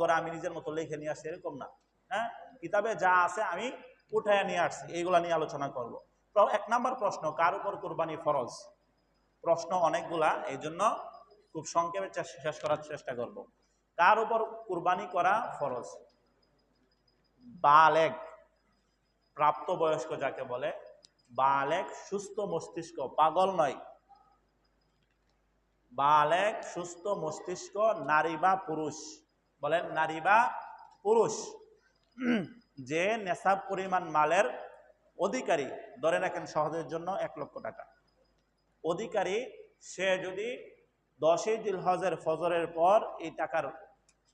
করে আমি নিজের মতো লিখে নিয়ে আসছি এরকম না। হ্যাঁ, কিতাবে যা আছে আমি উঠায় নিয়ে আসছি, এইগুলা নিয়ে আলোচনা করব। 1 নম্বর প্রশ্ন, কার উপর কুরবানি ফরজ? প্রশ্ন অনেকগুলা, এই জন্য খুব সংক্ষেপে শেষ করার চেষ্টা করব। কার উপর কুরবানি করা ফরজ? বালেগ, প্রাপ্তবয়স্ক যাকে বলে, বালেগ, সুস্থ মস্তিষ্ক, পাগল নয়, বালেগ সুস্থ মস্তিষ্ক, নারী বা পুরুষ, বলেন নারী বা পুরুষ, যে নেশাব পরিমাণ মালের অধিকারী, ধরে রাখেন সহজের জন্য 1 লক্ষ টাকা অধিকারী, সে যদি 10ই জিলহজের ফজরের পর এই টাকার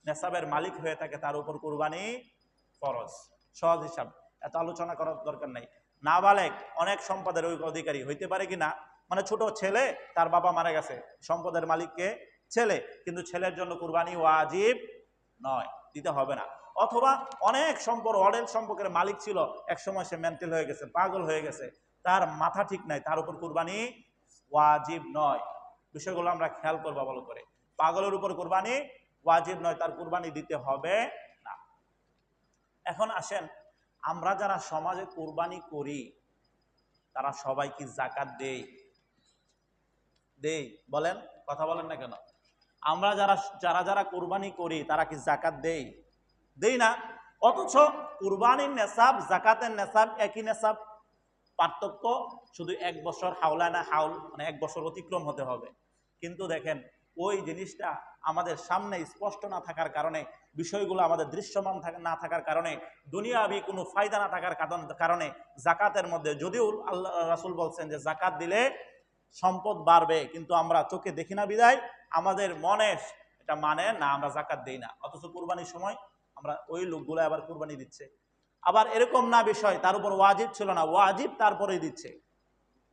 নেশাবের মালিক হয়ে থাকে, তার উপর কুরবানি ফরজ। সহজ হিসাব, এত আলোচনা করার দরকার নাই। নাবালেগ, অনেক সম্পদের অধিকারী হইতে পারে কিনা, মানে ছোট ছেলে, তার বাবা মারা গেছে, সম্পদের মালিককে ছেলে, কিন্তু ছেলের জন্য কুরবানি ওয়াজিব নয়, দিতে হবে না। অথবা অনেক অডেল সম্পর্কের মালিক ছিল, একসময় সে মেন্টাল হয়ে গেছে, পাগল হয়ে গেছে, তার মাথা ঠিক নাই, তার উপর কুরবানি ওয়াজিব নয়। বিষয়গুলো আমরা খেয়াল করবো ভালো করে। পাগলের উপর কুরবানি ওয়াজিব নয়, তার কুরবানি দিতে হবে না। এখন আসেন, আমরা যারা সমাজে কুরবানি করি তারা সবাই কি যাকাত দেই? দেই? বলেন, কথা বলেন না কেন? আমরা যারা কুরবানি করি তারা কি যাকাত দেই? দেই না। অথচ কুরবানির নেশাব, যাকাতের নেশাব একই নেশাব, পার্থক্য শুধু 1 বছর, হাওলানা হাউল, মানে 1 বছর অতিক্রম হতে হবে। কিন্তু দেখেন, ওই জিনিসটা আমাদের সামনে স্পষ্ট না থাকার কারণে, বিষয়গুলো আমাদের দৃশ্যমান না থাকার কারণে, দুনিয়াবি কোনো ফায়দা না থাকার কারণে যাকাতের মধ্যে, যদিও আল্লাহ রাসূল বলছেন যে যাকাত দিলে সম্পদ বাড়বে, কিন্তু আমরা চোখে দেখি না বিদায় আমাদের মনে এটা মানে না, আমরা যাকাত দেই না। অথচ কুরবানির সময় আমরা ওই লোকগুলো আবার কুরবানি দিচ্ছে। আবার এরকম না বিষয় তার উপর ওয়াজিব ছিল না, ওয়াজিব তারপরেই দিচ্ছে।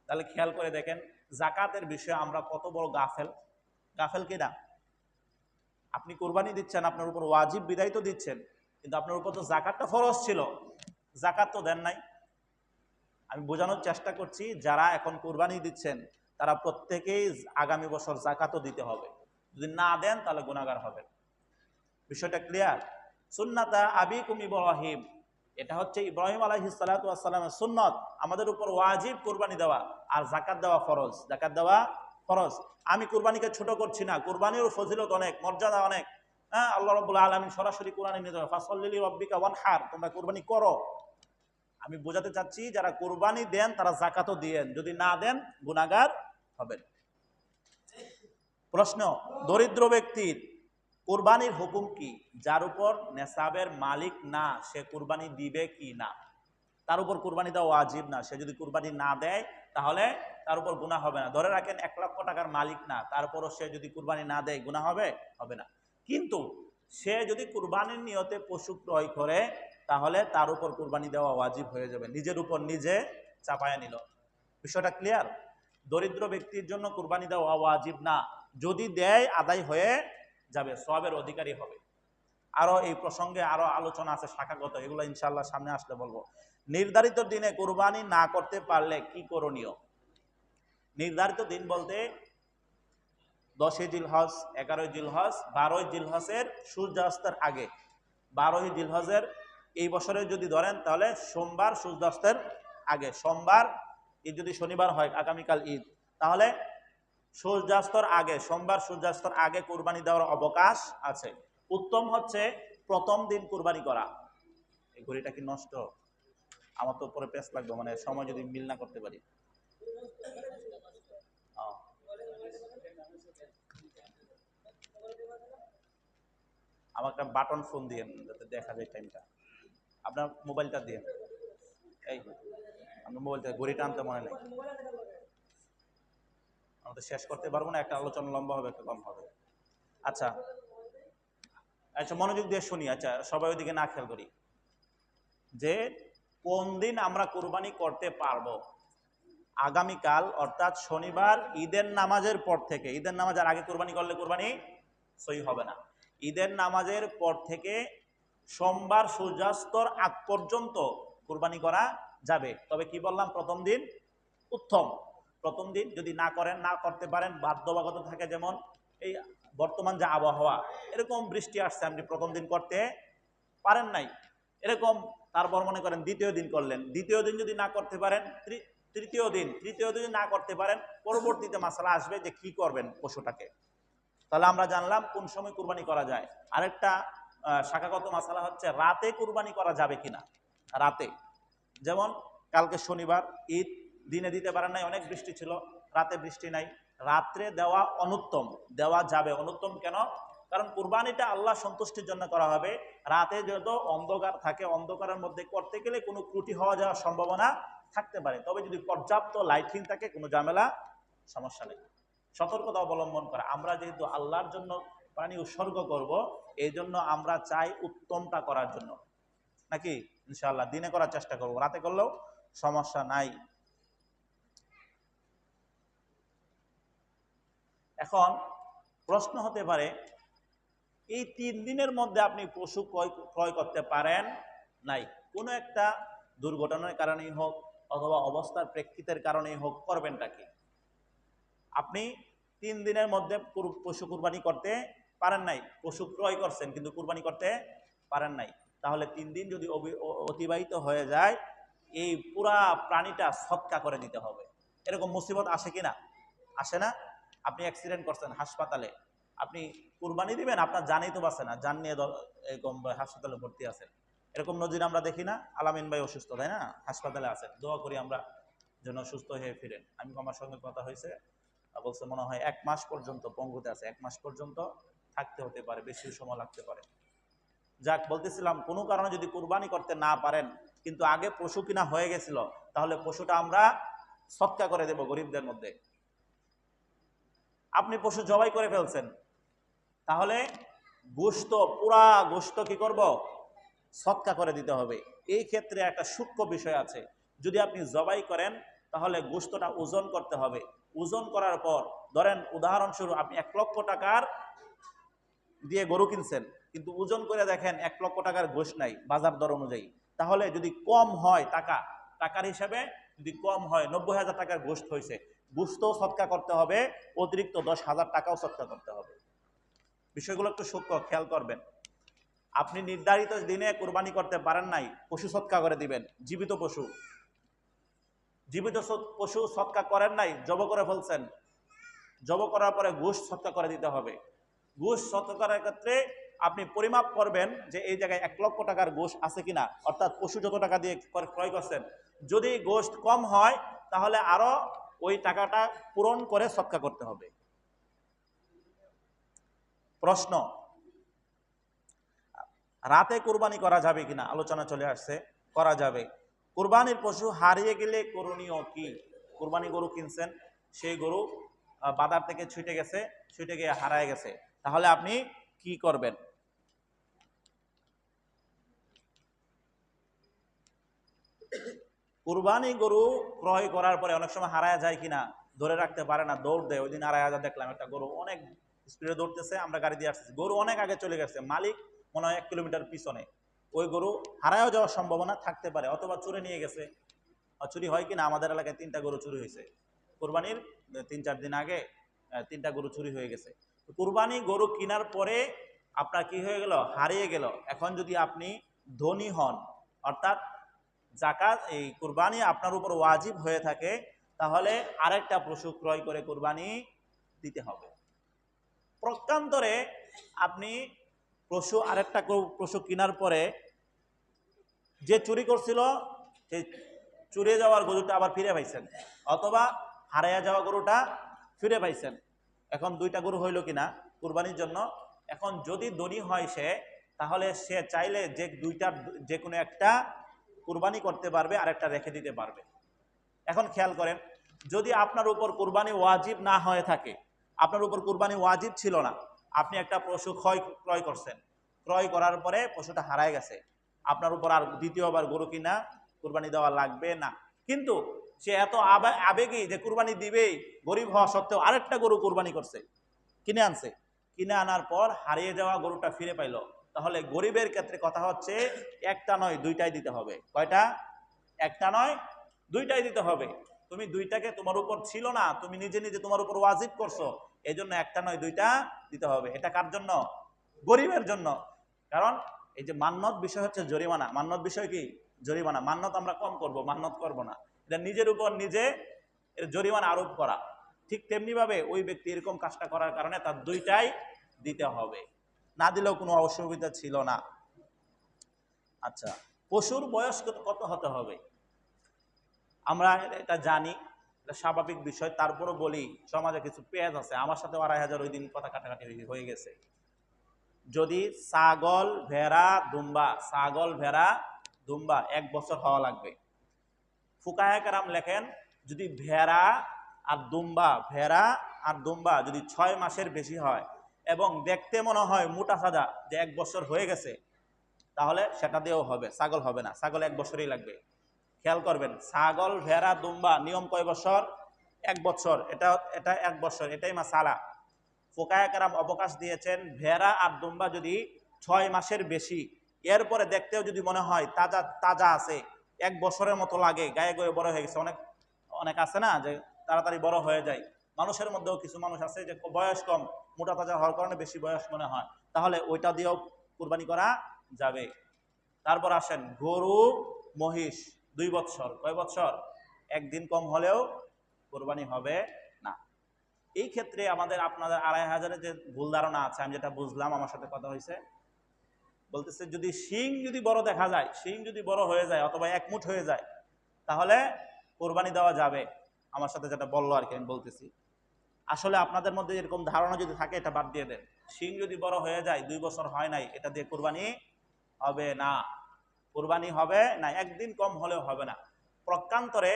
তাহলে খেয়াল করে দেখেন, যাকাতের বিষয়ে আমরা কত বড় গাফেল। গাফেল কিনা? আপনি কুরবানি দিচ্ছেন, আপনার উপর ওয়াজিব বিদায় তো দিচ্ছেন, কিন্তু আপনার উপর তো যাকাতটা ফরজ ছিল, যাকাত তো দেন নাই। আমি বোঝানোর চেষ্টা করছি, যারা এখন কুরবানি দিচ্ছেন তারা প্রত্যেকেই আগামী বছর যাকাতও দিতে হবে। যদি না দেন তাহলে গুনাহগার হবেন। বিষয়টা ক্লিয়ার? সুন্নাতা আবিকুম ইব্রাহিম, এটা হচ্ছে ইব্রাহিম আলাইহিস সালাতু ওয়াস সালামের সুন্নত। আমাদের উপর ওয়াজিব কুরবানি দেওয়া, আর যাকাত দেওয়া ফরজ। যাকাত দেওয়া ফরজ। আমি কুরবানিকে ছোট করছি না, কুরবানির ফজিলত অনেক, মর্যাদা অনেক। হ্যাঁ, আল্লাহ রাব্বুল আলামিন সরাসরি কোরআনে নিয়ে যাবে, ফাসাল্লি লিরাব্বিকা ওয়ানহার, তোমরা কুরবানি করো। আমি বোঝাতে চাচ্ছি, যারা কুরবানি দেন তারা যাকাতও দিয়েন, যদি না দেন গুনাহগার হবেন। প্রশ্ন, দরিদ্র ব্যক্তির কুরবানির হুকুম কি? যার উপর নেশাবের মালিক না, সে কুরবানি দিবে কি না? তার উপর কুরবানি দেওয়া ওয়াজিব না, সে যদি কুরবানি না দেয় তাহলে তার উপর গুনাহ হবে না। ধরে রাখেন 1 লক্ষ টাকার মালিক না, তারপরও সে যদি কুরবানি না দেয় গুনাহ হবে? হবে না। কিন্তু সে যদি কুরবানির নিয়তে পশু ক্রয় করে তাহলে তার উপর কুরবানি দেওয়া ওয়াজিব হয়ে যাবে, নিজের উপর নিজে চাপায়া নিল। বিষয়টা ক্লিয়ার? দরিদ্র ব্যক্তির জন্য কুরবানি দেওয়া ওয়াজিব না, যদি দেয় আদায় হয়ে যাবে, সওয়াবের অধিকারী হবে। আরো এই প্রসঙ্গে আরো আলোচনা আছে শাখাগত, এগুলো ইনশাআল্লাহ সামনে আসলে বলবো। নির্ধারিত দিনে কুরবানি না করতে পারলে কি করণীয়? নির্ধারিত দিন বলতে 10ই জিলহজ, 11ই জিলহজ, 12ই জিলহজের সূর্যাস্তের আগে। 12ই জিলহজের এই বছরে যদি ধরেন তাহলে সোমবার সূর্যাস্তের আগে, সোমবার, ঈদ যদি শনিবার হয়, আগামীকাল ঈদ, তাহলে সূর্যাস্তর আগে, সোমবার সূর্যাস্তর আগে কুরবানি দেওয়ার অবকাশ আছে। উত্তম হচ্ছে প্রথম দিন কুরবানি করা। এই ঘড়িটা কি নষ্ট? আমার তো পরে পেস লাগবে, মানে সময় যদি মিল না করতে পারি। আমার একটা বাটন ফোন দিয়ে যাতে দেখা যায় টাইমটা, আপনার মোবাইলটা দিয়ে। এই আপনার মোবাইলটা, ঘড়িটা আনতে মনে নেই, আমরা তো শেষ করতে পারবো না, একটা আলোচনা লম্বা হবে, একটা কম হবে। আচ্ছা আচ্ছা, মনোযোগ দিয়ে শুনি। আচ্ছা, সবাই ওইদিকে না খেয়াল করি, যে কোন দিন আমরা কুরবানি করতে পারবো? আগামীকাল, অর্থাৎ শনিবার ঈদের নামাজের পর থেকে। ঈদের নামাজের আগে কুরবানি করলে কুরবানি সহি হবে না। ঈদের নামাজের পর থেকে সোমবার সূর্যাস্তর আগ পর্যন্ত কুরবানি করা যাবে। তবে কি বললাম, প্রথম দিন উত্তম। প্রথম দিন যদি না করতে পারেন, বাধ্যবাধকতা থাকে, যেমন এই বর্তমান যে আবহাওয়া, এরকম বৃষ্টি আসছে, আপনি প্রথম দিন করতে পারেন নাই, এরকম তারপর মনে করেন দ্বিতীয় দিন করলেন, দ্বিতীয় দিন যদি না করতে পারেন তৃতীয় দিন না করতে পারেন, পরবর্তীতে মাসালা আসবে যে কি করবেন পশুটাকে। তাহলে আমরা জানলাম কোন সময় কুরবানি করা যায়। আরেকটা শাখাগত মাসালা হচ্ছে রাতে কুরবানি করা যাবে কিনা। রাতে, যেমন কালকে শনিবার ঈদ, দিনে দিতে পারেন নাই, অনেক বৃষ্টি ছিল, রাতে বৃষ্টি নাই, রাত্রে দেওয়া অনুত্তম, দেওয়া যাবে। অনুত্তম কেন? কারণ কুরবানিটা আল্লাহ সন্তুষ্টির জন্য করা হবে। রাতে যত অন্ধকার থাকে, অন্ধকারের মধ্যে করতে গেলে কোনো ত্রুটি হওয়া যাওয়ার সম্ভাবনা থাকতে পারে। তবে যদি পর্যাপ্ত লাইটিং থাকে, কোনো ঝামেলা, সমস্যা নেই। সতর্কতা অবলম্বন করা। আমরা যেহেতু আল্লাহর জন্য প্রাণী উৎসর্গ করব, এই জন্য আমরা চাই উত্তমটা করার জন্য, নাকি? ইনশাআল্লাহ দিনে করার চেষ্টা করব, রাতে করলেও সমস্যা নাই। এখন প্রশ্ন হতে পারে, এই 3 দিনের মধ্যে আপনি পশু ক্রয় করতে পারেন নাই, কোনো একটা দুর্ঘটনার কারণেই হোক অথবা অবস্থার প্রেক্ষিতের কারণেই হোক, করবেনটা কি? আপনি 3 দিনের মধ্যে পশু কুরবানি করতে পারেন নাই, পশু ক্রয় করছেন কিন্তু কুরবানি করতে পারেন নাই, তাহলে 3 দিন যদি অতিবাহিত হয়ে যায়, এই পুরা প্রাণীটা সৎকা করে দিতে হবে। এরকম মুসিবত আসে কিনা? আসে না? আপনি অ্যাক্সিডেন্ট করছেন হাসপাতালে, আপনি কুরবানি দিবেন, আপনার জানেই তো বাঁচে না, জান নিয়ে এরকম হাসপাতালে ভর্তি আছেন। এরকম নজির আমরা দেখি না? আলামিন ভাই অসুস্থ, তাই না? হাসপাতালে আছেন, দোয়া করি আমরা যেন সুস্থ হয়ে ফিরেন। আমি আমার সঙ্গে কথা হয়েছে, বলছে মনে হয় 1 মাস পর্যন্ত পঙ্গুতে আছে, 1 মাস পর্যন্ত থাকতে হতে পারে, বেশি সময় লাগতে পারে। যাক, বলতেছিলাম কোনো কারণে যদি কুরবানি করতে না পারেন, কিন্তু আগে পশু কিনা হয়ে গেছিল, তাহলে পশুটা আমরা সৎকা করে দেব গরিবদের মধ্যে। আপনি পশু জবাই করে ফেলছেন, তাহলে গোশত, পুরা গোশত কি করব? সৎকা করে দিতে হবে। এই ক্ষেত্রে একটা সূক্ষ্ম বিষয় আছে, যদি আপনি জবাই করেন তাহলে গোশতটা ওজন করতে হবে। ওজন করার পর, ধরেন উদাহরণস্বরূপ আপনি 1 লক্ষ টাকার দিয়ে গরু কিনছেন, কিন্তু ওজন করে দেখেন 1 লক্ষ টাকার গোশত নাই বাজার দর অনুযায়ী, তাহলে যদি কম হয় টাকার হিসাবে যদি কম হয়, 90,000 টাকার গোশত হয়েছে, গোশতও সৎকা করতে হবে, অতিরিক্ত 10,000 টাকাও সৎকা করতে হবে। বিষয়গুলো একটু সূক্ষ্ম, খেয়াল করবেন। আপনি নির্ধারিত দিনে কুরবানি করতে পারেন নাই, পশু সৎকা করে দিবেন, জীবিত পশু সৎকা করেন নাই, জব করে ফেলছেন, জব করার পরে গোশত সৎকা করে দিতে হবে। গোশত সৎকা করার ক্ষেত্রে আপনি পরিমাপ করবেন যে এই জায়গায় 1 লক্ষ টাকার গোশত আছে কিনা, অর্থাৎ পশু যত টাকা দিয়ে ক্রয় করছেন, যদি গোশত কম হয় তাহলে আরো ওই টাকাটা পূরণ করে সৎকা করতে হবে। প্রশ্ন, রাতে কুরবানি করা যাবে কিনা, আলোচনা চলে আসছে, করা যাবে। কুরবানির পশু হারিয়ে গেলে করণীয় কি? কুরবানি গরু কিনছেন, সেই গরু বাজার থেকে ছুটে গিয়ে হারায় গেছে, তাহলে আপনি কি করবেন? কুরবানি গরু ক্রয় করার পরে অনেক সময় হারায় যায় কিনা, ধরে রাখতে পারে না, দৌড় দেয়। ওই দিন আড়াই হাজার দেখলাম, একটা গরু অনেক স্পিডে দৌড়তেছে, আমরা গাড়ি দিয়ে আসতেছি, গরু অনেক আগে চলে গেছে, মালিক মনে হয় 1 কিলোমিটার পিছনে। ওই গরু হারায়ও যাওয়ার সম্ভাবনা থাকতে পারে, অথবা চুরি নিয়ে গেছে। চুরি হয় কিনা, আমাদের এলাকায় 3টা গরু চুরি হয়েছে কুরবানির 3-4 দিন আগে, 3টা গরু চুরি হয়ে গেছে। কুরবানি গরু কেনার পরে আপনার কি হয়ে গেল? হারিয়ে গেল। এখন যদি আপনি ধনী হন, অর্থাৎ যাকাত, এই কুরবানি আপনার উপর ওয়াজিব হয়ে থাকে, তাহলে আরেকটা পশু ক্রয় করে কুরবানি দিতে হবে। প্রকান্তরে আপনি আরেকটা পশু কেনার পরে যে চুরি করছিল, সেই চুরি যাওয়ার গরুটা আবার ফিরে পাইছেন, অথবা হারাইয়া যাওয়া গরুটা ফিরে পাইছেন। এখন 2টা গরু হইল কিনা কুরবানির জন্য? এখন যদি ধনী হয় সে, তাহলে সে চাইলে যে 2টার যে কোনো একটা কুরবানি করতে পারবে, আরেকটা রেখে দিতে পারবে। এখন খেয়াল করেন, যদি আপনার উপর কুরবানি ওয়াজিব না হয়ে থাকে, আপনার উপর কুরবানি ওয়াজিব ছিল না, আপনি একটা পশু ক্রয় করছেন, ক্রয় করার পরে পশুটা হারায় গেছে, আপনার উপর আর দ্বিতীয়বার গরু কিনা কুরবানি দেওয়া লাগবে না। কিন্তু সে এত আবেগী যে কুরবানি দিবেই, গরিব হওয়া সত্ত্বেও আরেকটা গরু কুরবানি করছে, কিনে আনছে, কিনে আনার পর হারিয়ে যাওয়া গরুটা ফিরে পাইল, তাহলে গরিবের ক্ষেত্রে কথা হচ্ছে একটা নয় 2টাই দিতে হবে। কয়টা? একটা নয় 2টাই দিতে হবে। তো তুমি দুইটাকে তোমার উপর ছিল না, তুমি নিজে নিজে তোমার উপর ওয়াজিব করছো, এই জন্য একটা নয় দুইটা দিতে হবে। এটা কার জন্য? গরিবের জন্য। কারণ এই যে মান্নত বিষয় হচ্ছে জরিমানা, মান্নত বিষয় কি? জরিমানা। মান্নত আমরা কম করব, মান্নত করব না, এটা নিজের উপর নিজে এর জরিমানা আরোপ করা। ঠিক তেমনি ভাবে ওই ব্যক্তি এরকম কাজটা করার কারণে তার দুইটাই দিতে হবে, না দিলেও কোনো অসুবিধা ছিল না। আচ্ছা, পশুর বয়স কত হতে হবে? আমরা এটা জানি, এটা স্বাভাবিক বিষয়, তারপরও বলি সমাজে কিছু পেঁয়াজ আছে, আমার সাথে 2,500 ওই দিন কথা কাটাকাটি হয়ে গেছে। যদি ছাগল ভেড়া দুম্বা, ছাগল ভেড়া দুম্বা 1 বছর হওয়া লাগবে। ফুকায়ে কেরাম লেখেন যদি ভেড়া আর দুম্বা যদি 6 মাসের বেশি হয় এবং দেখতে মনে হয় মোটা সাদা যে 1 বছর হয়ে গেছে, তাহলে সেটা দিয়েও হবে, ছাগল হবে না, ছাগল 1 বছরই লাগবে। খেয়াল করবেন, ছাগল ভেড়া দুম্বা নিয়ম কয় বছর? 1 বছর। এটা 1 বছর, এটাই মাসালা। ফুকায়ে কেরাম অবকাশ দিয়েছেন ভেড়া আর দুম্বা যদি 6 মাসের বেশি, এরপরে দেখতেও যদি মনে হয় তাজা তাজা আছে, 1 বছরের মতো লাগে, গায়ে গায়ে বড় হয়ে গেছে, অনেক আছে না যে তাড়াতাড়ি বড় হয়ে যায়, মানুষের মধ্যেও কিছু মানুষ আছে যে বয়স কম, মোটা তাজা হওয়ার কারণে বেশি বয়স মনে হয়, তাহলে ওইটা দিয়েও কুরবানি করা যাবে। তারপর আসেন গরু মহিষ 2 বছর। কয় বছর? 1 দিন কম হলেও কুরবানি হবে না। এই ক্ষেত্রে আপনাদের 2,500 যে ভুল ধারণা আছে, আমি যেটা বুঝলাম, আমার সাথে কথা হয়েছে, বলতেছে যদি শিং যদি বড় দেখা যায়, শিং যদি বড় হয়ে যায় অথবা 1 মুঠ হয়ে যায়, তাহলে কোরবানি দেওয়া যাবে। আমার সাথে যেটা বললো আর কি, আমি বলতেছি, আসলে আপনাদের মধ্যে এরকম ধারণা যদি থাকে এটা বাদ দিয়ে দেন। শিং যদি বড় হয়ে যায়, 2 বছর হয় নাই, এটা দিয়ে কোরবানি হবে না, কোরবানি হবে না, 1 দিন কম হলেও হবে না। প্রকান্তরে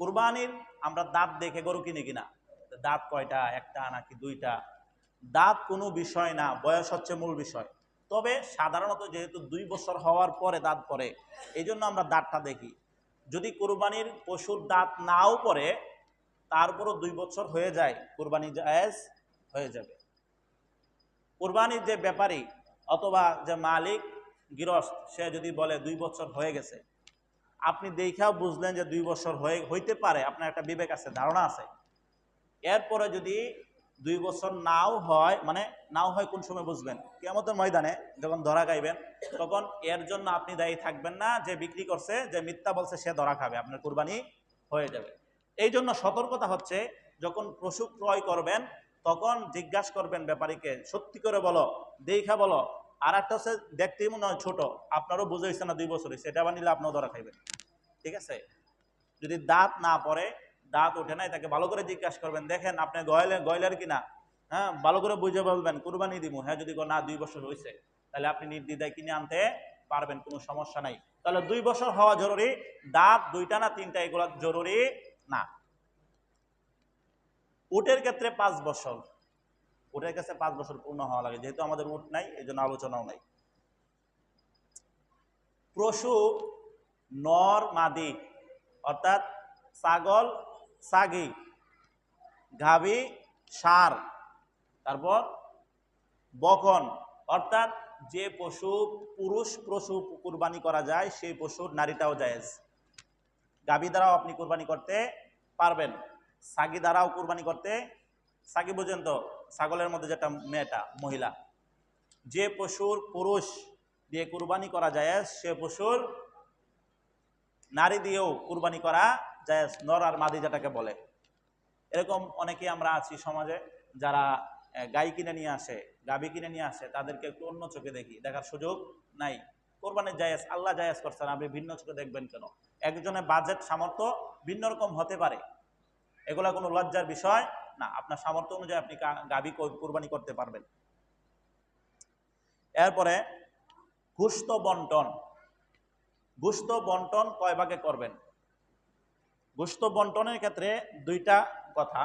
কুরবানির আমরা দাঁত দেখে গরু কিনি কিনা, দাঁত কয়টা, একটা নাকি 2টা, দাঁত কোনো বিষয় না, বয়স হচ্ছে মূল বিষয়। তবে সাধারণত যেহেতু 2 বছর হওয়ার পরে দাঁত পড়ে, এই জন্য আমরা দাঁতটা দেখি। যদি কুরবানির পশুর দাঁত নাও পড়ে, তারপরও 2 বছর হয়ে যায়, কুরবানি জায়েজ হয়ে যাবে। কুরবানির যে ব্যাপারী অথবা যে মালিক গৃহস্থ, সে যদি বলে 2 বছর হয়ে গেছে, আপনি দেখাও বুঝলেন যে 2 বছর হইতে পারে, আপনার একটা বিবেক আছে, ধারণা আছে, এরপরে যদি 2 বছর নাও হয়, মানে নাও হয় কোন সময় বুঝবেন? কিয়ামতের ময়দানে যখন ধরা খাইবেন, তখন এর জন্য আপনি দায়ী থাকবেন না, যে বিক্রি করছে, যে মিথ্যা বলছে, সে ধরা খাবে, আপনার কুরবানি হয়ে যাবে। এই জন্য সতর্কতা হচ্ছে, যখন পশু ক্রয় করবেন তখন জিজ্ঞাসা করবেন ব্যাপারীকে, সত্যি করে বলো, দেখা বলো। আর একটা হচ্ছে দেখতেই মনে হয় ছোট, আপনারও বুঝে হয়েছে না 2 বছর হয়েছে, এটা আবার নিলে আপনিও ধরা খাইবেন। ঠিক আছে? যদি দাঁত না পড়ে, দাঁত ওঠে নাই, তাকে ভালো করে জিজ্ঞাসা করবেন, দেখেন আপনি গয়লার কিনা, হ্যাঁ, ভালো করে বুঝে বলবেন কুরবানি দিব। হ্যাঁ, যদি না 2 বছর হয়েছে, তাহলে আপনি নির্দ্বিধায় কিনে আনতে পারবেন, কোনো সমস্যা নাই। তাহলে 2 বছর হওয়া জরুরি, দাঁত 2টা না 3টা এগুলো জরুরি না। উটের ক্ষেত্রে 5 বছর, উটের কাছে 5 বছর পূর্ণ হওয়া লাগে, যেহেতু আমাদের উট নাই এই জন্য আলোচনাও নাই। পশু নর মাদি, অর্থাৎ ছাগল ছাগি, গাভী ষাঁড়, তারপর বকন, অর্থাৎ যে পশু পুরুষ পশু কুরবানি করা যায়, সেই পশুর নারীটাও জায়েজ। গাভী দ্বারাও আপনি কুরবানি করতে পারবেন, ছাগি দ্বারাও কুরবানি করতে, ছাগি বুঝেন তো, ছাগলের মধ্যে যেটা মেয়েটা মহিলা, যে পশুর পুরুষ দিয়ে কুরবানি করা যায়, সে পশুর নারী দিয়েও কুরবানি করা যায়, নর আর মাদি যেটাকে বলে। এরকম অনেকে আমরা আছি সমাজে, যারা গাই কিনে নিয়ে আসে, গাভী কিনে নিয়ে আসে, তাদেরকে একটু অন্য চোখে দেখি, দেখার সুযোগ নাই। কোরবানির জায়েজ আল্লাহ জায়েজ করছেন, আপনি ভিন্ন চোখে দেখবেন কেন? একজনের বাজেট সামর্থ্য ভিন্ন রকম হতে পারে, এগুলা কোনো লজ্জার বিষয় না, আপনার সামর্থ্য অনুযায়ী আপনি গাভী কুরবানি করতে পারবেন। এরপরে গোশত বন্টন, গোশত বন্টন কয় ভাগে করবেন? গোশত বন্টনের ক্ষেত্রে 2টা কথা।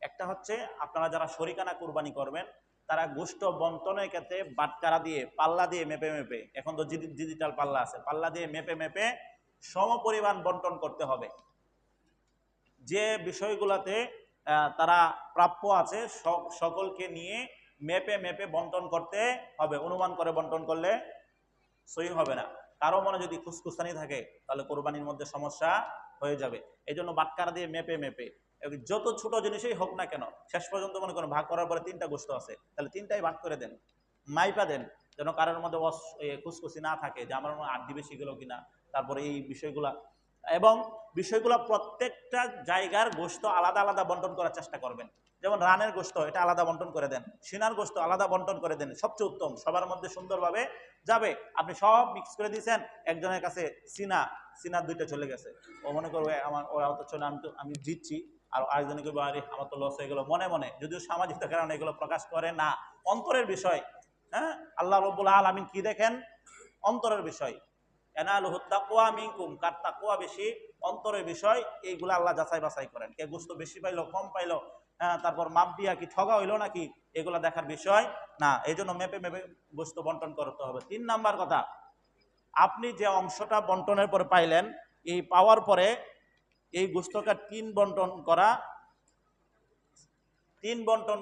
একটা হচ্ছে আপনারা যারা শরিকানা কুরবানি করবেন, তারা গোশত বন্টনের ক্ষেত্রে বাটকারা দিয়ে, পাল্লা দিয়ে মেপে মেপে, এখন তো ডিজিটাল পাল্লা আছে, পাল্লা দিয়ে মেপে মেপে সমপরিমাণ বন্টন করতে হবে। যে বিষয়গুলোতে তারা প্রাপ্য আছে, সকলকে নিয়ে মেপে মেপে বন্টন করতে হবে, অনুমান করে বন্টন করলে সহি হবে না। কারো মনে যদি খুসখুসানি থাকে তাহলে কোরবানির মধ্যে সমস্যা হয়ে যাবে। এই জন্য বাটকারা দিয়ে মেপে মেপে যত ছোট জিনিসই হোক না কেন শেষ পর্যন্ত মনে করেন ভাগ করার পরে 3টা গোশত আছে, তাহলে 3টাই ভাগ করে দেন, মাইপা দেন, যেন কারোর মধ্যে খুসখুসি না থাকে যে আমার মনে আড্ডি বেশি গেল কিনা। তারপরে এই বিষয়গুলা এবং বিষয়গুলো প্রত্যেকটা জায়গার গোশত আলাদা আলাদা বন্টন করার চেষ্টা করবেন। যেমন রানের গোশত এটা আলাদা বন্টন করে দেন, সিনার গোশত আলাদা বন্টন করে দেন, সবচেয়ে উত্তম, সবার মধ্যে সুন্দরভাবে যাবে। আপনি সব মিক্স করে দিয়েছেন, একজনের কাছে সিনার 2টা চলে গেছে, ও মনে করবে আমার ওরা অথচ আমি জিতছি, আর আরেকজনকে আরে আমার তো লস হয়ে গেল মনে মনে, যদিও সামাজিক কারণে এগুলো প্রকাশ করে না, অন্তরের বিষয়। হ্যাঁ, আল্লাহ রাব্বুল আলামিন কি দেখেন? অন্তরের বিষয়। এনালুহু তাকওয়া মিনকুম, কার তাকওয়া বেশি, অন্তরের বিষয়। এইগুলো আল্লাহ যাচাই বাছাই করেন, কে গোশত বেশি পাইলো কম পাইলো, হ্যাঁ, তারপর মাপ দিয়া কি ঠগা হইলো নাকি, এগুলা দেখার বিষয় না। এই জন্য মেপে মেপে গোশত বন্টন করতে হবে। 3 নাম্বার কথা, আপনি যে অংশটা বন্টনের পরে পাইলেন, এই পাওয়ার পরে এই গোশতটা 3 বন্টন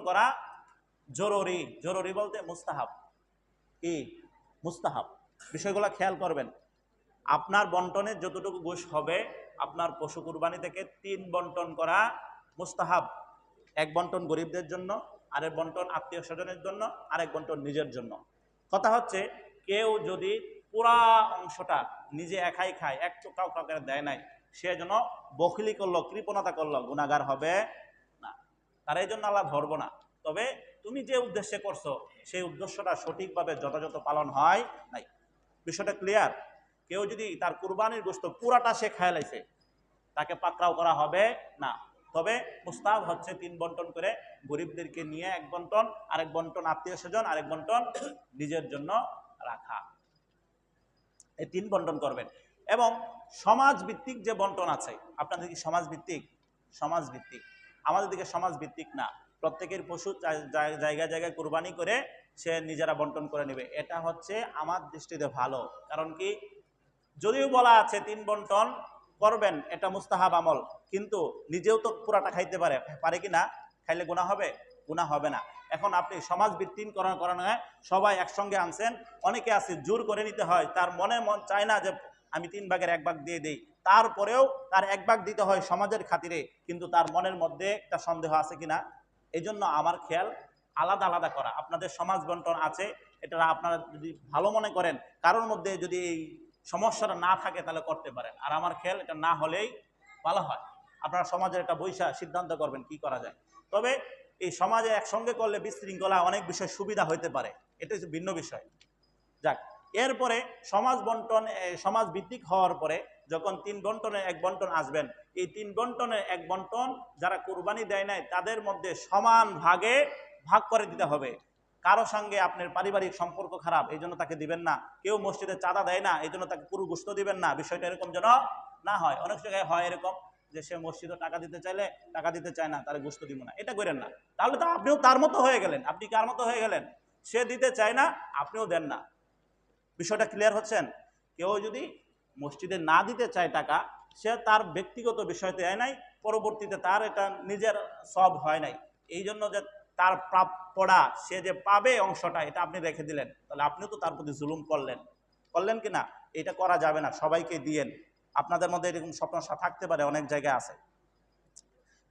করা জরুরি। জরুরি বলতে মুস্তাহাব। কি মুস্তাহাব? বিষয়গুলো খেয়াল করবেন। আপনার বন্টনে যতটুকু গোশত হবে আপনার পশু কুরবানি থেকে 3 বন্টন করা মুস্তাহাব। 1 বন্টন গরিবদের জন্য, আরেক বন্টন আত্মীয় স্বজনের জন্য, আরেক বন্টন নিজের জন্য। কথা হচ্ছে কেউ যদি পুরা অংশটা নিজে একাই খায়, একটু কাউকে দেয় নাই, সে যেন বখিলি করলো, কৃপণতা করলো, গুনাহগার হবে না, তার এই জন্য আল্লাহ ধরবো না। তবে তুমি যে উদ্দেশ্যে করছো সেই উদ্দেশ্যটা সঠিকভাবে যথাযথ পালন হয় নাই। বিষয়টা ক্লিয়ার? কেউ যদি তার কুরবানির গোশত পুরাটা সে খায় লাইছে, তাকে পাকড়াও করা হবে না। তবে মুস্তাহাব হচ্ছে 3 বন্টন করে গরিবদেরকে নিয়ে 1 বন্টন, আরেক বন্টন আত্মীয় স্বজন, আরেক বন্টন নিজের জন্য রাখা। এই 3 বন্টন করবেন। এবং সমাজ ভিত্তিক যে বন্টন আছে, আপনাদের কি সমাজ ভিত্তিক? আমাদের দিকে সমাজ ভিত্তিক না, প্রত্যেকের পশু জায়গায় জায়গায় কুরবানি করে সে নিজেরা বন্টন করে নেবে। এটা হচ্ছে আমার দৃষ্টিতে ভালো। কারণ কি, যদিও বলা আছে 3 বন্টন করবেন, এটা মুস্তাহাব আমল, কিন্তু নিজেও তো পুরাটা খাইতে পারে কি না? খাইলে গুনাহ হবে? গুনাহ হবে না। এখন আপনি সমাজ ভিত্তিক করানো সবাই একসঙ্গে আনছেন, অনেকে আছে জোর করে নিতে হয়, তার মন চায় না যে আমি 3 ভাগের 1 ভাগ দিয়ে দেই, তারপরেও তার 1 ভাগ দিতে হয় সমাজের খাতিরে, কিন্তু তার মনের মধ্যে একটা সন্দেহ আছে কিনা। এই জন্য আমার খেয়াল আলাদা আলাদা করা। আপনাদের সমাজ বন্টন আছে, এটা আপনারা যদি ভালো মনে করেন, কারোর মধ্যে যদি এই সমস্যাটা না থাকে তাহলে করতে পারেন। আর আমার খেয়াল এটা না হলেই ভালো হয়। আপনারা সমাজের একটা বৈশা সিদ্ধান্ত করবেন কি করা যায়। তবে এই সমাজে একসঙ্গে করলে বিশৃঙ্খলা অনেক বিষয় সুবিধা হইতে পারে, এটা হচ্ছে ভিন্ন বিষয়। যাক, এরপরে সমাজ ভিত্তিক হওয়ার পরে যখন 3 বন্টনের 1 বন্টন আসবেন, এই 3 বন্টনের 1 বন্টন যারা কুরবানি দেয় নাই তাদের মধ্যে সমান ভাগে ভাগ করে দিতে হবে। কারো সঙ্গে আপনার পারিবারিক সম্পর্ক খারাপ, এই জন্য তাকে দিবেন না। কেউ মসজিদে চাঁদা দেয় না, এই জন্য তাকে পুরো গোশত দিবেন না। বিষয়টা এরকম যেন না হয়। অনেক জায়গায় হয় এরকম যে সে মসজিদে টাকা দিতে চাইলে টাকা দিতে চায় না, তাহলে গোশত দিব না, এটা করেন না। তাহলে তো আপনিও তার মতো হয়ে গেলেন। আপনি কার মতো হয়ে গেলেন? সে দিতে চায় না, আপনিও দেন না। বিষয়টা ক্লিয়ার হচ্ছেন? কেউ যদি মসজিদে না দিতে চায় টাকা, সে তার ব্যক্তিগত বিষয় দেয় নাই, পরবর্তীতে তার এটা নিজের সব হয় নাই, এই জন্য যে তার প্রাপ্যটা সে যে পাবে অংশটা এটা আপনি রেখে দিলেন, তাহলে আপনিও তো তার প্রতি জুলুম করলেন কি না? এটা করা যাবে না, সবাইকে দিয়েন। আপনাদের মধ্যে এরকম স্বপ্ন থাকতে পারে, অনেক জায়গায় আছে।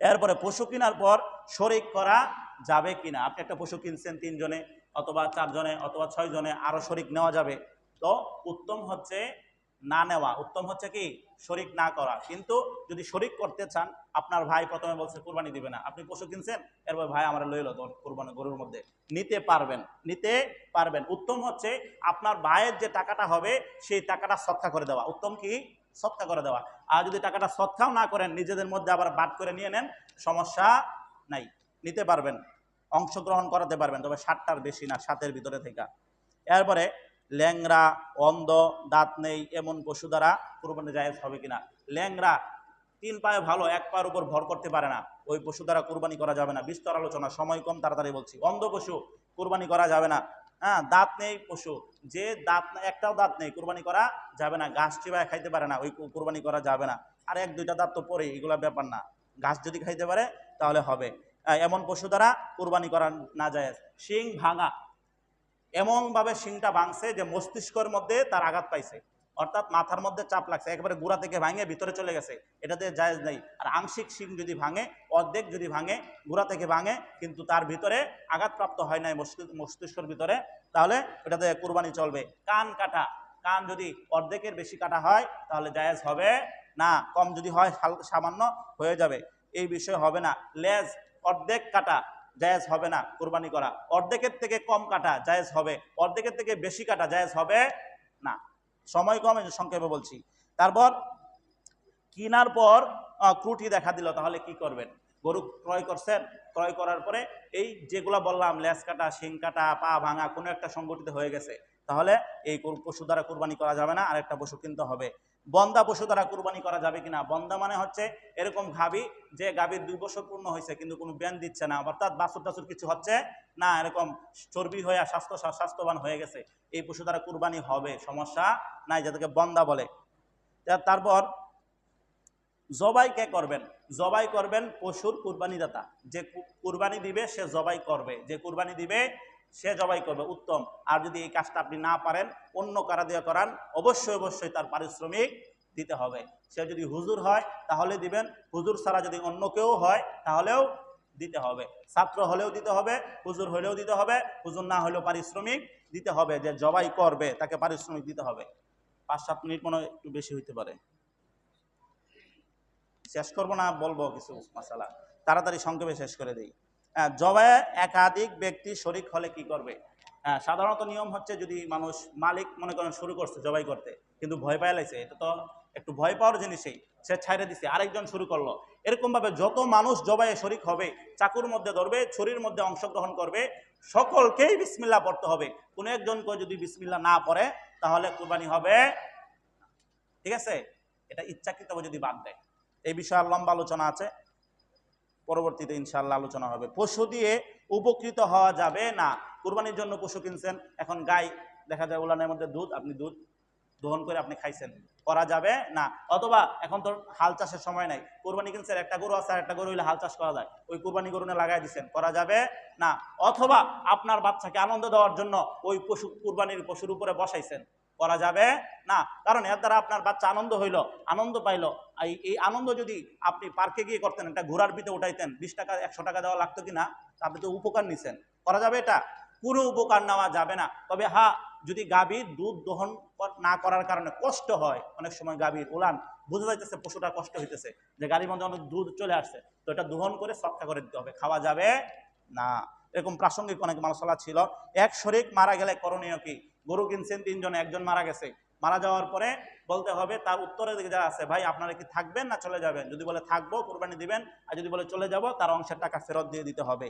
এরপরে পশু কেনার পর শরিক করা যাবে কিনা। আপনি একটা পশু কিনছেন 3 জনে অথবা 4 জনে অথবা 6 জনে, আরো শরিক নেওয়া যাবে। তো উত্তম হচ্ছে না নেওয়া, উত্তম হচ্ছে কি শরিক না করা। কিন্তু যদি শরিক করতে চান, আপনার ভাই প্রথমে বলছে কুরবানি দিবে না, আপনি পশু কিনছেন, এরপর ভাই আমার লইলো তোর কুরবানি গরুর মধ্যে, নিতে পারবেন। উত্তম হচ্ছে আপনার ভাইয়ের যে টাকাটা হবে সেই টাকাটা সৎকা করে দেওয়া। উত্তম কি? সৎকা করে দেওয়া। আর যদি টাকাটা সৎকাও না করেন, নিজেদের মধ্যে আবার বাদ করে নিয়ে নেন, সমস্যা নাই, নিতে পারবেন, অংশগ্রহণ করাতে পারবেন, তবে 7টার বেশি না, 7-এর ভিতরে থেকে। এরপরে ল্যাংরা, অন্ধ, দাঁত নেই এমন পশু দ্বারা কুরবানি জায়েজ হবে কিনা। ল্যাংরা, 3 পায়ে ভালো, 1 পায়ের উপর ভর করতে পারে না, ওই পশু দ্বারা কুরবানি করা যাবে না। বিস্তর আলোচনা, সময় কম, তাড়াতাড়ি বলছি। অন্ধ পশু কুরবানি করা যাবে না। হ্যাঁ, দাঁত নেই পশু, যে একটাও দাঁত নেই, কুরবানি করা যাবে না। ঘাস চিবায় খাইতে পারে না, ওই কুরবানি করা যাবে না। আর 1-2টা দাঁত তো পরে, এগুলা ব্যাপার না, ঘাস যদি খাইতে পারে তাহলে হবে। এমন পশু দ্বারা কুরবানি করা না যায়। শিং ভাঙা, এমন ভাবে শিংটা ভাঙছে যে মস্তিষ্কের মধ্যে তার আঘাত পাইছে, অর্থাৎ মাথার মধ্যে চাপ লাগছে, একেবারে গোড়া থেকে ভাঙে ভিতরে চলে গেছে, এটাতে জায়েজ নেই। আর আংশিক শিং যদি ভাঙে, অর্ধেক যদি ভাঙে, গোড়া থেকে ভাঙে কিন্তু তার ভিতরে আঘাতপ্রাপ্ত হয় নাই মস্তিষ্কের ভিতরে, তাহলে এটাতে কুরবানি চলবে। কান কাটা, কান যদি অর্ধেকের বেশি কাটা হয় তাহলে জায়েজ হবে না, কম যদি হয় সামান্য হয়ে যাবে, এই বিষয় হবে না। লেজ অর্ধেক কাটা, জায়েজ হবে না কুরবানি করা। অর্ধেকের থেকে কম কাটা জায়েজ হবে, অর্ধেকের থেকে বেশি কাটা জায়েজ হবে না। সময় কম, সংক্ষেপে বলছি। তারপর কিনার পর ত্রুটি দেখা দিল, তাহলে কি করবেন? গরু ক্রয় করছেন, ক্রয় করার পরে এই যেগুলো বললাম, লেজ কাটা, শিং কাটা, পা ভাঙা, কোনো একটা সংগঠিত হয়ে গেছে, তাহলে এই পশু দ্বারা কুরবানি করা যাবে না, আরেকটা পশু কিনতে হবে। বন্দা পশু দ্বারা কুরবানি করা যাবে কিনা? বন্দা মানে হচ্ছে এরকম গাভী, যে গাভীর 2 বছর পূর্ণ হয়েছে কিন্তু কোনো ব্যান দিচ্ছে না, অর্থাৎ বাছুর টাছুর কিছু হচ্ছে না, এরকম চর্বি হয়ে স্বাস্থ্যবান হয়ে গেছে, এই পশু দ্বারা কুরবানি হবে, সমস্যা নাই, যাদেরকে বন্দা বলে। তারপর জবাই কে করবেন? জবাই করবেন পশুর কুরবানিদাতা, যে কুরবানি দিবে সে জবাই করবে, যে কুরবানি দিবে সে জবাই করবে, উত্তম। আর যদি এই কাজটা আপনি না পারেন, অন্য কারা দিয়ে করান, অবশ্যই অবশ্যই তার পারিশ্রমিক দিতে হবে। সে যদি হুজুর হয় তাহলে দিবেন, হুজুর ছাড়া যদি অন্য কেউ হয় তাহলেও দিতে হবে, ছাত্র হলেও দিতে হবে, হুজুর হলেও দিতে হবে, হুজুর না হলেও পারিশ্রমিক দিতে হবে, যে জবাই করবে তাকে পারিশ্রমিক দিতে হবে। 5-7 মিনিট মনে হয় একটু বেশি হইতে পারে, শেষ করবো না, বলবো কিছু মাসালা, তাড়াতাড়ি সংক্ষেপে শেষ করে দিই। জবাইয়ে একাধিক ব্যক্তি শরিক হলে কি করবে? সাধারণত নিয়ম হচ্ছে, যদি মানুষ মালিক মনে করেন শুরু করছে জবাই করতে, কিন্তু ভয় পায় লাইছে, এটা তো একটু ভয় পাওয়ার জিনিসই, সে ছাইড়ে দিছে, আরেকজন শুরু করলো, এরকম ভাবে যত মানুষ জবাইয়ে শরিক হবে, চাকুর মধ্যে ধরবে, ছুরির মধ্যে অংশগ্রহণ করবে, সকলকেই বিসমিল্লাহ পড়তে হবে। কোনো একজনকে যদি বিসমিল্লাহ না পড়ে তাহলে কুরবানি হবে, ঠিক আছে? এটা ইচ্ছাকৃতভাবে যদি বাদ দেয়। এই বিষয়ে লম্বা আলোচনা আছে, পরবর্তীতে ইনশাআল্লাহ আলোচনা হবে। পশু দিয়ে উপকৃত হওয়া যাবে না। কুরবানির জন্য পশু কিনছেন, এখন গাই দেখা যায় উলানের মধ্যে দুধ, আপনি দুধ দহন করে আপনি খাইছেন, করা যাবে না। অথবা এখন তো হাল চাষের সময় নাই, কুরবানি কিনছেন, একটা গরু আছে, আর একটা গরু হইলে হাল চাষ করা যায়, ওই কুরবানি গরু না লাগাই দিচ্ছেন, করা যাবে না। অথবা আপনার বাচ্চাকে আনন্দ দেওয়ার জন্য ওই পশু কুরবানির পশুর উপরে বসাইছেন, করা যাবে না। কারণ এর দ্বারা আপনার বাচ্চা আনন্দ হইল, আনন্দ পাইল। এই আনন্দ যদি আপনি পার্কে গিয়ে করতেন, একটা ঘোড়ার পিঠে উঠাইতেন, 20 টাকা 100 টাকা দেওয়া লাগতো কিনা, আপনি তো উপকার নিছেন, করা যাবে? এটা কোনো উপকার নেওয়া যাবে না। তবে হ্যাঁ, যদি গাভীর দুধ দহন না করার কারণে কষ্ট হয়, অনেক সময় গাভীর উলান বুঝা যাইতেছে পশুটা কষ্ট হইতেছে, যে গাড়ির মধ্যে অনেক দুধ চলে আসছে, তো এটা দহন করে সৎকা করে দিতে হবে, খাওয়া যাবে না। এরকম প্রাসঙ্গিক অনেক মশলা ছিল। এক শরিক মারা গেলে করণীয় কি? গরু কিনছেন 3 জনে, একজন মারা গেছে, মারা যাওয়ার পরে বলতে হবে তার উত্তরের দিকে যারা আছে, ভাই আপনারা কি থাকবেন না চলে যাবেন? যদি বলে থাকবো, কুরবানি দিবেন, আর যদি বলে চলে যাব, তার অংশের টাকা ফেরত দিয়ে দিতে হবে।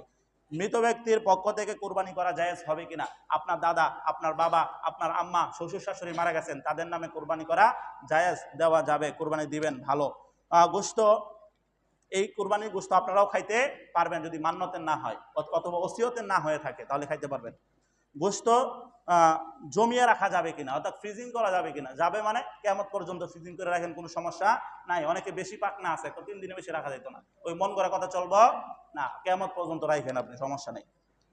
মৃত ব্যক্তির পক্ষ থেকে কুরবানি করা জায়েজ হবে কিনা? আপনার দাদা, আপনার বাবা, আপনার আম্মা, শ্বশুর শাশুড়ি মারা গেছেন, তাদের নামে কুরবানি করা জায়েজ, দেওয়া যাবে, কুরবানি দিবেন, ভালো। গোশত, এই কুরবানির গোশত আপনারাও খাইতে পারবেন যদি মান্যতের না হয়, অথবা ওসিয়তের না হয়ে থাকে, তাহলে খাইতে পারবেন। গোশত জমিয়ে রাখা যাবে কিনা, অর্থাৎ ফ্রিজিং করা যাবে কিনা? যাবে, মানে কিয়ামত পর্যন্ত ফ্রিজিং করে রাখেন, কোনো সমস্যা নাই। অনেকে বেশি পাক না আছে, 3 দিনে বেশি রাখা যেত না, ওই মন করা কথা চলবো না, কিয়ামত পর্যন্ত রাখেন আপনি, সমস্যা নেই।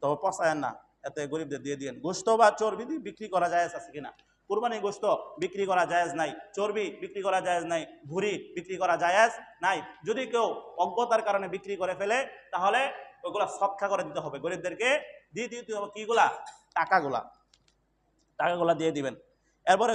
তো পচায়েন না, এতে গরিবদের দিয়ে দিন। গোশত বা চর্বি বিক্রি করা জায়েজ আছে কিনা? কুরবানি গোশত বিক্রি করা জায়েজ নাই, চর্বি বিক্রি করা জায়েজ নাই, ভুঁড়ি বিক্রি করা জায়েজ নাই। যদি কেউ অজ্ঞতার কারণে বিক্রি করে ফেলে, তাহলে ওইগুলা সৎকা করে দিতে হবে, গরিবদেরকে দিয়ে দিতে হবে। কিগুলা? টাকাগুলা দিয়ে দিবেন। এরপরে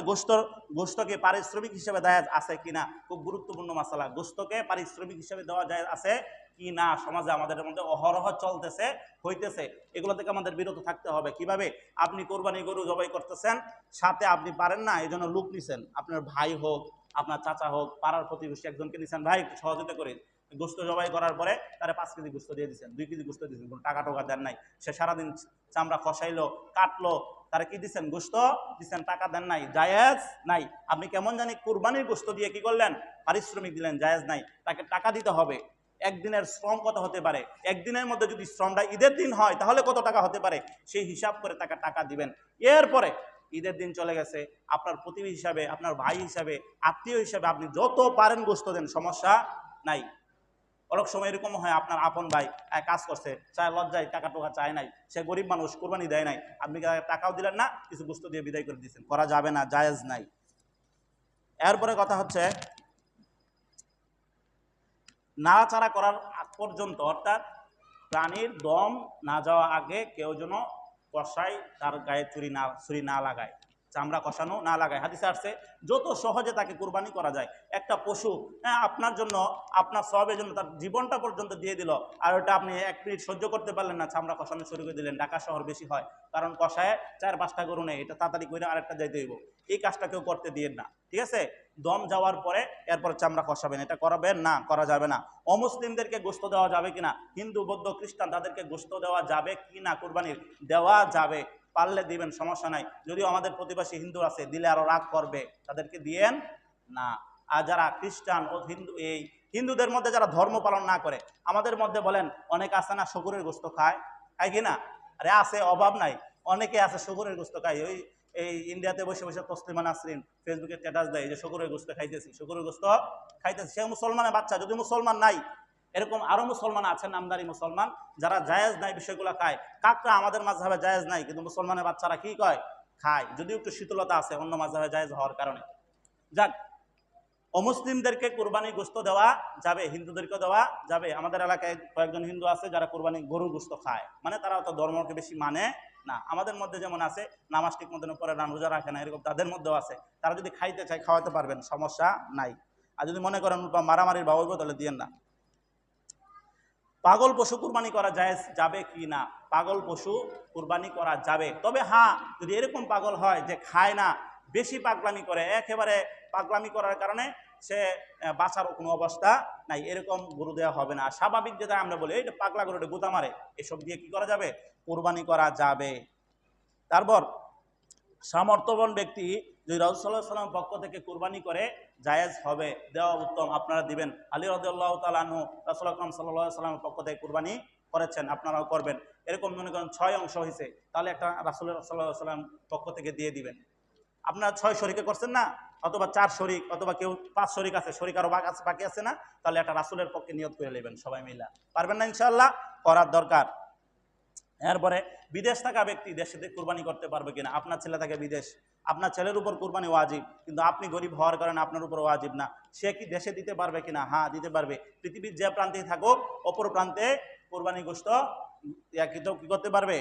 গোশতকে পারিশ্রমিক হিসেবে দেওয়া আছে কিনা, খুব গুরুত্বপূর্ণ মাসালা। গোশতকে পারিশ্রমিক হিসেবে দেওয়া যায় আছে কি না, সমাজে আমাদের মধ্যে অহরহ চলতেছে, হইতেছে, এগুলো থেকে আমাদের বিরত থাকতে হবে। কিভাবে? আপনি কোরবানি গরু জবাই করতেছেন, সাথে আপনি পারেন না, এই জন্য লোক নিছেন, আপনার ভাই হোক, আপনার চাচা হোক, পাড়ার প্রতিবেশী একজনকে নিছেন, ভাই সহযোগিতা করে গোশত জবাই করার পরে তারা 5 কেজি গোশত দিয়ে দিচ্ছেন, 2 কেজি গোশত দিচ্ছেন, কোনো টাকা টোকা দেন নাই, সে সারাদিন চামড়া খসাইলো, কাটলো, তারা কি দিচ্ছেন? গোশত দিচ্ছেন, টাকা দেন নাই, জায়েজ নাই। আপনি কেমন জানি কুরবানির গোশত দিয়ে কি করলেন? পারিশ্রমিক দিলেন, জায়েজ নাই। তাকে টাকা দিতে হবে। একদিনের শ্রম কত হতে পারে? একদিনের মধ্যে যদি শ্রমটা ঈদের দিন হয় তাহলে কত টাকা হতে পারে, সেই হিসাব করে তাকে টাকা দিবেন। এরপরে ঈদের দিন চলে গেছে, আপনার প্রতিবেশী হিসাবে, আপনার ভাই হিসাবে, আত্মীয় হিসাবে আপনি যত পারেন গোশত দেন, সমস্যা নাই। অনেক সময় এরকম হয়, আপনার আপন ভাই কাজ করছে, চায় লজ্জায় টাকা টোকা চায় নাই, সে গরিব মানুষ, কোরবানি দেয় নাই, আপনি টাকাও দিলেন না, কিছু গোশত দিয়ে বিদায় করে দিচ্ছেন, করা যাবে না, জায়েজ নাই। এরপরে কথা হচ্ছে নাড়াচাড়া করার আগ পর্যন্ত, অর্থাৎ প্রাণীর দম না যাওয়া আগে কেউ যেন কষাই তার গায়ে ছুরি না লাগায়, চামড়া কষানো না লাগায়। হাদিসে আসছে যত সহজে তাকে কুরবানি করা যায়। একটা পশু আপনার জন্য, আপনার সবের জন্য তার জীবনটা পর্যন্ত দিয়ে দিল, আর ওটা আপনি 1 মিনিট সহ্য করতে পারলেন না, চামড়া কষানো শুরু করে দিলেন। ঢাকা শহর বেশি হয়, কারণ কষায় 4-5টা গরু নেই, এটা তাড়াতাড়ি করে আরেকটা যাইতে হইব। এই কাজটা কেউ করতে দিয়েন না, ঠিক আছে? দম যাওয়ার পরে এরপর চামড়া কষাবেন, এটা করাবেন না, করা যাবে না। অমুসলিমদেরকে গোশত দেওয়া যাবে কিনা, হিন্দু বৌদ্ধ খ্রিস্টান তাদেরকে গোশত দেওয়া যাবে কিনা, কুরবানির দেওয়া যাবে, পারলে দিবেন, সমস্যা নাই। যদিও আমাদের প্রতিবেশী হিন্দু আছে, দিলে আরো রাগ করবে, তাদেরকে দিয়েন না। আর যারা খ্রিস্টান ও হিন্দু, এই হিন্দুদের মধ্যে যারা ধর্ম পালন না করে, আমাদের মধ্যে বলেন অনেক আছে না শুকুরের গোশত খায়, খায় কিনা? আরে আছে, অভাব নাই, অনেকে আছে শুকুরের গোশত খায়। ওই এই ইন্ডিয়াতে বসে বসে তসলিমা নাসরিন ফেসবুকে স্ট্যাটাস দেয় যে শুকুরের গোশত খাইতেছি, শুকুরের গোশত খাইতেছি। সে মুসলমানের বাচ্চা, যদি মুসলমান নাই, এরকম আরো মুসলমান আছেন, নামদারি মুসলমান, যারা জায়েজ নাই বিষয়গুলো খায়। কাকরা আমাদের মাযহাবে জায়েজ নাই, কিন্তু মুসলমানের বাচ্চারা কি কয়, খায়, যদিও একটু শীতলতা আছে অন্য মাযহাবে জায়েজ হওয়ার কারণে। যাক, অমুসলিমদেরকে কুরবানি গোশত দেওয়া যাবে, হিন্দুদেরকে দেওয়া যাবে। আমাদের এলাকায় কয়েকজন হিন্দু আছে যারা কুরবানি গরুর গোশত খায়, মানে তারা তো ধর্মকে বেশি মানে না। আমাদের মধ্যে যেমন আছে নামাজ ঠিক মতন পড়ে না, রোজা রাখে না, এরকম তাদের মধ্যেও আছে। তারা যদি খাইতে চায় খাওয়াতে পারবেন, সমস্যা নাই। আর যদি মনে করেন মারামারির ভাব হইব, তাহলে দিয়েন না। পাগল পশু কুরবানি করা জায়েজ যাবে কি না? পাগল পশু কুরবানি করা যাবে, তবে হ্যাঁ, যদি এরকম পাগল হয় যে খায় না, বেশি পাগলামি করে, একেবারে পাগলামি করার কারণে সে বাঁচার কোনো অবস্থা নাই, এরকম গরু দেওয়া হবে না। স্বাভাবিক যেটা আমরা বলি এটা পাগলা গরু, এটা গুতা মারে, এসব দিয়ে কি করা যাবে, কুরবানি করা যাবে। তারপর সামর্থ্যবান ব্যক্তি যদি রাসূল সাল্লাল্লাহু আলাইহি ওয়াসাল্লাম পক্ষ থেকে কুরবানি করে, জায়েজ হবে, দেওয়া উত্তম, আপনারা দিবেন। আলী রাদিয়াল্লাহু তাআলা আনহু রাসূল আকরাম সাল্লাল্লাহু আলাইহি ওয়াসাল্লামের পক্ষ থেকে কুরবানি করেছেন, আপনারাও করবেন। এরকম মনে করেন 6 অংশ হয়েছে, তাহলে একটা রাসূল সাল্লাল্লাহু আলাইহি ওয়াসাল্লাম পক্ষ থেকে দিয়ে দিবেন। আপনারা 6 শরীকে করছেন না, অথবা 4 শরীক, অথবা কেউ 5 শরীক আছে, শরীক আরো বাকি আছে না, তাহলে একটা রাসূলের পক্ষে নিয়ত করে নেবেন সবাই মিলে। পারবেন না ইনশাআল্লাহ? করার দরকার। এরপরে বিদেশ থাকা ব্যক্তি দেশে কুরবানি করতে পারবে কিনা? আপনার ছেলে থাকে বিদেশ, আপনার ছেলের উপর কুরবানি ওয়াজিব, কিন্তু আপনি গরিব হওয়ার কারণে আপনার উপর ওয়াজিব না, সে কি দেশে দিতে পারবে কিনা? হ্যাঁ, দিতে পারবে। পৃথিবীর যে প্রান্তেই থাকুক, অপর প্রান্তে কুরবানি গোশত কি করতে পারবে,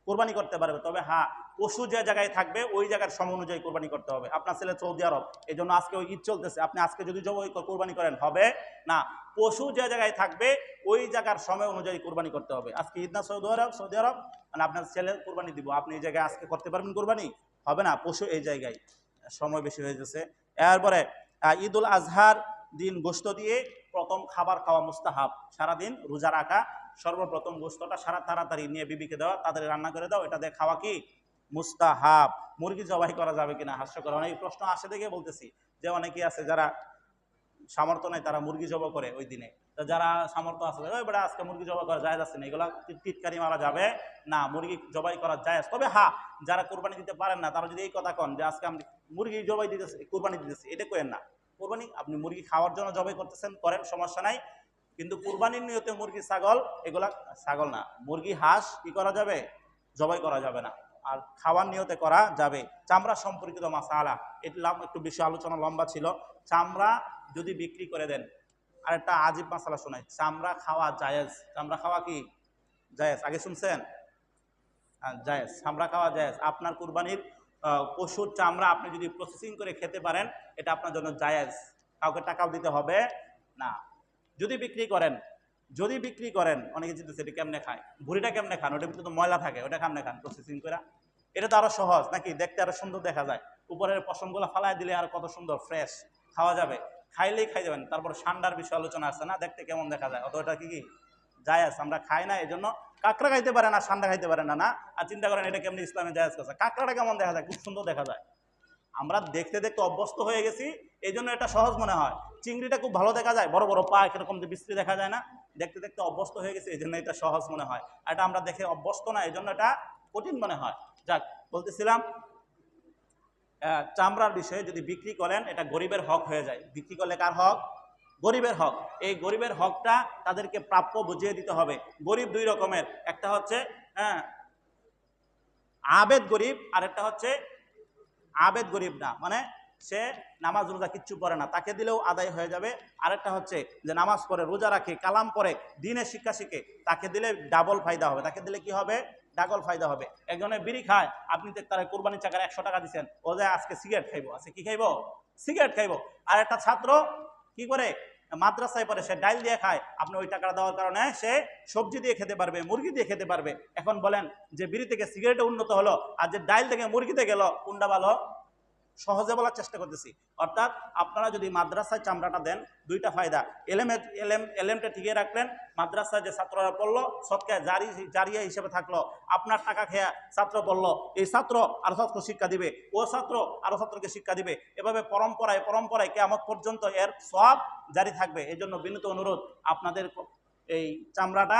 কুরবানি করতে পারবে। তবে হ্যাঁ, পশু যে জায়গায় থাকবে ওই জায়গার সময় অনুযায়ী কুরবানি করতে হবে। আপনার ছেলে সৌদি আরব, এই জন্য আজকে ওই ঈদ চলতেছে, আপনি আজকে যদি কুরবানি করেন হবে না। পশু যে জায়গায় থাকবে ওই জায়গার সময় অনুযায়ী কুরবানি করতে হবে। আজকে ঈদ না সৌদি আরব, মানে আপনার ছেলে কুরবানি দিব, আপনি এই জায়গায় আজকে করতে পারবেন কুরবানি, হবে না। পশু এই জায়গায় সময় বেশি হয়ে যাচ্ছে। এরপরে ঈদুল আজহার দিন গোশত দিয়ে প্রথম খাবার খাওয়া মুস্তাহাব। সারাদিন রোজা রাখা, সর্বপ্রথম গোশতটা সারা তাড়াতাড়ি নিয়ে বিবিকে দেওয়া, তাদের রান্না করে দাও, এটা দিয়ে খাওয়া কি মুস্তাহাব। মুরগি জবাই করা যাবে কিনা? হাস্যকর অনেক প্রশ্ন আসে দেখে বলতেছি, যে অনেকে আছে যারা সামর্থ্য নেই তারা মুরগি জবাই করে ওই দিনে। তো যারা সামর্থ্য আছে, ওই বেটা আজকে মুরগি জবাই করা জায়েজ আছে না, এগুলা টিটকারি মারা যাবে না, মুরগি জবাই করা জায়েজ। তবে হ্যাঁ, যারা কুরবানি দিতে পারেন না, তারা যদি এই কথা কন যে আজকে আমি মুরগি জবাই দিতেছি, কুরবানি দিতেছি, এটা করেন না। কুরবানি আপনি মুরগি খাওয়ার জন্য জবাই করতেছেন, করেন, সমস্যা নাই, কিন্তু কুরবানির নিয়তে মুরগি, ছাগল, এগুলা ছাগল না, মুরগি, হাঁস কি করা যাবে, জবাই করা যাবে না, আর খাওয়ার নিয়তে করা যাবে। চামড়া সম্পর্কিত মাসালা, এটা একটু বেশি আলোচনা লম্বা ছিল। চামড়া যদি বিক্রি করে দেন, আর একটা আজীব মাসালা শোনাই, চামড়া খাওয়া জায়েজ। চামড়া খাওয়া কি জায়েজ? আগে শুনছেন? জায়েজ, চামড়া খাওয়া জায়েজ। আপনার কুরবানির পশুর চামড়া আপনি যদি প্রসেসিং করে খেতে পারেন, এটা আপনার জন্য জায়েজ, কাউকে টাকাও দিতে হবে না। যদি বিক্রি করেন, অনেকে জিজ্ঞেস এটা কেমনে খায়, ভুড়িটা কেমনে খান, ওটার ভিতরে তো ময়লা থাকে, ওটা কেমনে খান প্রসেসিং করে? এটা তো আরো সহজ নাকি, দেখতে আরো সুন্দর দেখা যায়, উপরের পশমগুলো ফালাই দিলে আর কত সুন্দর ফ্রেশ, খাওয়া যাবে, খাইলেই খাই যাবেন। তারপর ঠান্ডার বিষয় আলোচনা আছে না, দেখতে কেমন দেখা যায়, অত এটা কি জায়েজ, আমরা খাই না, এই জন্য কাঁকড়া খাইতে পারে না, ঠান্ডা খাইতে পারে না, না। আর চিন্তা করেন এটা কেমনি ইসলামে জায়েজ করছে, কাঁকড়াটা কেমন দেখা যায়, খুব সুন্দর দেখা যায়, আমরা দেখতে দেখতে অভ্যস্ত হয়ে গেছি, এই জন্য এটা সহজ মনে হয়। চিংড়িটা খুব ভালো দেখা যায়, বড় বড় পা, এরকম বিশ্রী দেখা যায় না, দেখতে দেখতে অভ্যস্ত হয়ে গেছে, এই জন্য এটা সহজ মনে হয়। আর এটা আমরা দেখে অভ্যস্ত না, এই জন্য এটা কঠিন মনে হয়। যাক, বলতেছিলাম চামড়ার বিষয়ে, যদি বিক্রি করেন এটা গরিবের হক হয়ে যায়। বিক্রি করলে কার হক? গরিবের হক। এই গরিবের হকটা তাদেরকে প্রাপ্য বুঝিয়ে দিতে হবে। গরিব দুই রকমের, একটা হচ্ছে আবেদ গরিব, আর একটা হচ্ছে আবেদ গরিব না, মানে সে নামাজ রোজা কিচ্ছু পড়ে না, তাকে দিলেও আদায় হয়ে যাবে। আরেকটা হচ্ছে যে নামাজ পড়ে, রোজা রাখে, কালাম পড়ে, দিনের শিক্ষা শিখে, তাকে দিলে ডাবল ফায়দা হবে। তাকে দিলে কি হবে? ডাবল ফায়দা হবে। একজনে বিড়ি খায়, আপনি তারা কোরবানি চাকার 100 টাকা দিচ্ছেন, ও যায় আজকে সিগারেট খাইবো, আজকে কি খাইবো? সিগারেট খাইবো। আর একটা ছাত্র কি করে মাদ্রাসায় পড়ে, সে ডাল দিয়ে খায়, আপনি ওই টাকাটা দেওয়ার কারণে সে সবজি দিয়ে খেতে পারবে, মুরগি দিয়ে খেতে পারবে। এখন বলেন যে বিড়ি থেকে সিগারেটে উন্নত হলো, আর যে ডাল থেকে মুরগিতে গেল, কোনটা ভালো? সহজে বলার চেষ্টা করতেছি। অর্থাৎ আপনারা যদি মাদ্রাসায় চামড়াটা দেন, দুইটা ফায়দা। এলেমটা ঠিকই রাখলেন, মাদ্রাসায় যে ছাত্ররা পড়লো সৎকায় জারিয়া হিসেবে থাকলো, আপনার টাকা খেয়া ছাত্র পড়লো, এই ছাত্র আরো ছাত্র শিক্ষা দিবে, ও ছাত্র আরো ছাত্রকে শিক্ষা দিবে, এভাবে পরম্পরায় কিয়ামত পর্যন্ত এর সব জারি থাকবে। এই জন্য বিনীত অনুরোধ, আপনাদের এই চামড়াটা,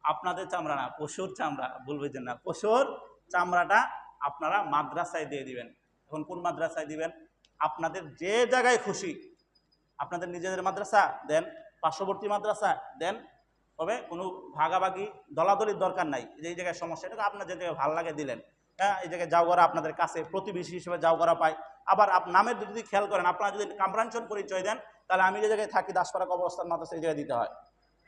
আপনাদের চামড়া না, পশুর চামড়া, বলবেন না, পশুর চামড়াটা আপনারা মাদ্রাসায় দিয়ে দিবেন। এখন কোন মাদ্রাসায় দিবেন? আপনাদের যে জায়গায় খুশি, আপনাদের নিজেদের মাদ্রাসা দেন, পার্শ্ববর্তী মাদ্রাসা দেন, তবে কোনো ভাগাভাগি দলাদলির দরকার নাই। এই জায়গায় সমস্যা, এটা আপনার যে জায়গায় ভালো লাগে দিলেন। হ্যাঁ, এই জায়গায় যাওগড়া আপনাদের কাছে প্রতিবেশী হিসেবে যাওগড়া পায়। আবার নামের যদি খেয়াল করেন, আপনারা যদি কামরাঞ্চল পরিচয় দেন, তাহলে আমি যে জায়গায় থাকি দাসপাড়া কবরস্থান মাদ্রাসা, এই জায়গায় দিতে হয়।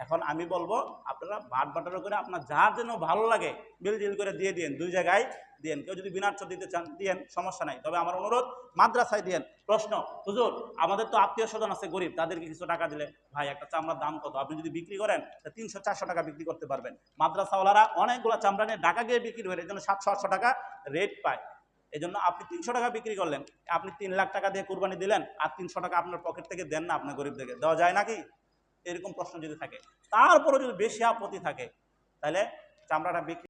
এখন আমি বলবো আপনারা বাটবাটারও করে আপনার যার জন্য ভালো লাগে মিল করে দিয়ে দিন, দুই জায়গায় দিন। কেউ যদি বিনার্থ দিতে চান দিয়েন, সমস্যা নাই। তবে আমার অনুরোধ, মাদ্রাসায় দিয়েন। প্রশ্ন, হুজুর আমাদের তো আত্মীয় স্বজন আছে গরিব, তাদেরকে কিছু টাকা দিলে, ভাই একটা চামড়ার দাম কত? আপনি যদি বিক্রি করেন 300-400 টাকা বিক্রি করতে পারবেন। মাদ্রাসাওয়ালারা অনেকগুলো চামড়া নিয়ে ঢাকা গিয়ে বিক্রি করে, এই জন্য 700-800 টাকা রেট পায়। এই জন্য আপনি 300 টাকা বিক্রি করলেন, আপনি 3 লাখ টাকা দিয়ে কুরবানি দিলেন, আর 300 টাকা আপনার পকেট থেকে দেন না, আপনার গরিবদেরকে দেওয়া যায় নাকি? এরকম প্রশ্ন যদি থাকে, তারপরে যদি বেশি আপত্তি থাকে, তাহলে চামড়াটা বিক্রি